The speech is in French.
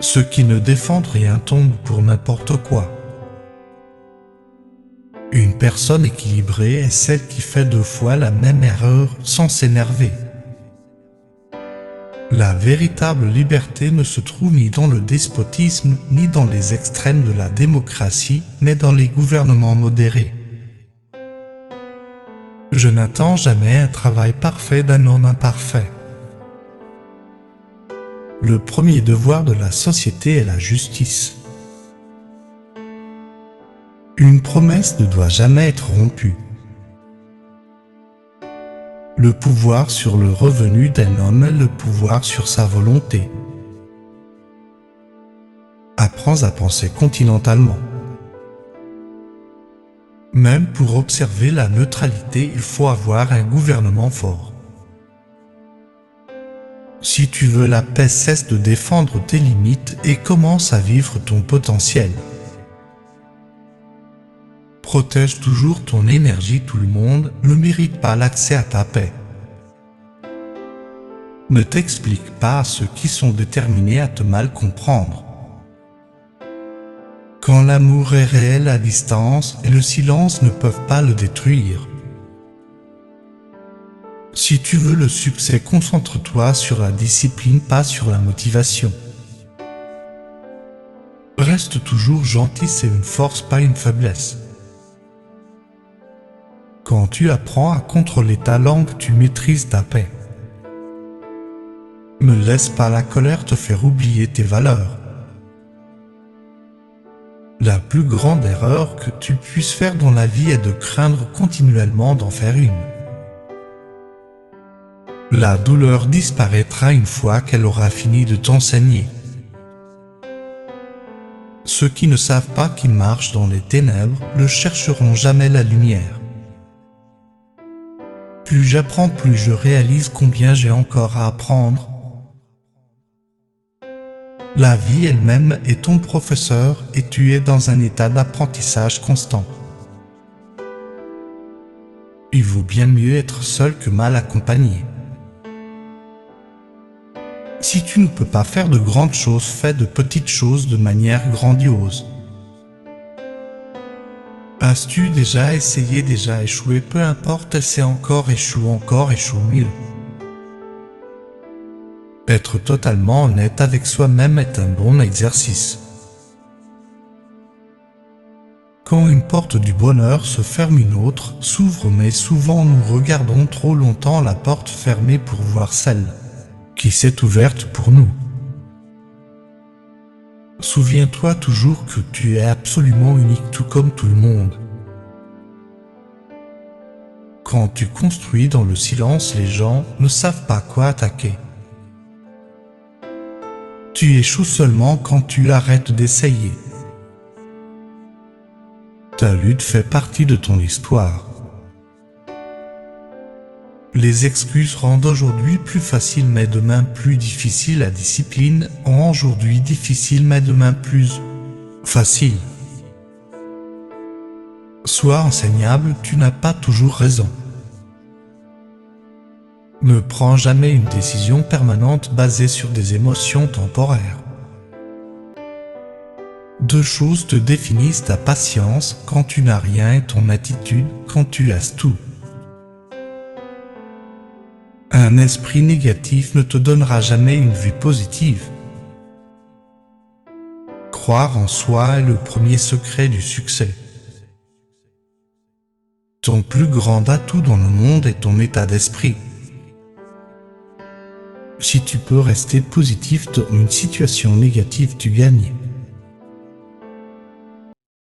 Ceux qui ne défendent rien tombent pour n'importe quoi. Une personne équilibrée est celle qui fait 2 fois la même erreur sans s'énerver. La véritable liberté ne se trouve ni dans le despotisme, ni dans les extrêmes de la démocratie, mais dans les gouvernements modérés. Je n'attends jamais un travail parfait d'un homme imparfait. Le premier devoir de la société est la justice. Une promesse ne doit jamais être rompue. Le pouvoir sur le revenu d'un homme est le pouvoir sur sa volonté. Apprends à penser continentalement. Même pour observer la neutralité, il faut avoir un gouvernement fort. Si tu veux la paix, cesse de défendre tes limites et commence à vivre ton potentiel. Protège toujours ton énergie, tout le monde ne mérite pas l'accès à ta paix. Ne t'explique pas à ceux qui sont déterminés à te mal comprendre. Quand l'amour est réel, la distance et le silence ne peuvent pas le détruire. Si tu veux le succès, concentre-toi sur la discipline, pas sur la motivation. Reste toujours gentil, c'est une force, pas une faiblesse. Quand tu apprends à contrôler ta langue, tu maîtrises ta paix. Ne laisse pas la colère te faire oublier tes valeurs. La plus grande erreur que tu puisses faire dans la vie est de craindre continuellement d'en faire une. La douleur disparaîtra une fois qu'elle aura fini de t'enseigner. Ceux qui ne savent pas qu'ils marchent dans les ténèbres ne chercheront jamais la lumière. Plus j'apprends, plus je réalise combien j'ai encore à apprendre. La vie elle-même est ton professeur et tu es dans un état d'apprentissage constant. Il vaut bien mieux être seul que mal accompagné. Si tu ne peux pas faire de grandes choses, fais de petites choses de manière grandiose. As-tu déjà essayé, déjà échoué? Peu importe, c'est encore échoue mieux. Être totalement honnête avec soi-même est un bon exercice. Quand une porte du bonheur se ferme, une autre s'ouvre, mais souvent nous regardons trop longtemps la porte fermée pour voir celle qui s'est ouverte pour nous. Souviens-toi toujours que tu es absolument unique, tout comme tout le monde. Quand tu construis dans le silence, les gens ne savent pas quoi attaquer. Tu échoues seulement quand tu arrêtes d'essayer. Ta lutte fait partie de ton histoire. Les excuses rendent aujourd'hui plus facile mais demain plus difficile. La discipline rend aujourd'hui difficile mais demain plus facile. Sois enseignable, tu n'as pas toujours raison. Ne prends jamais une décision permanente basée sur des émotions temporaires. 2 choses te définissent: ta patience quand tu n'as rien et ton attitude quand tu as tout. Un esprit négatif ne te donnera jamais une vue positive. Croire en soi est le premier secret du succès. Ton plus grand atout dans le monde est ton état d'esprit. Si tu peux rester positif dans une situation négative, tu gagnes.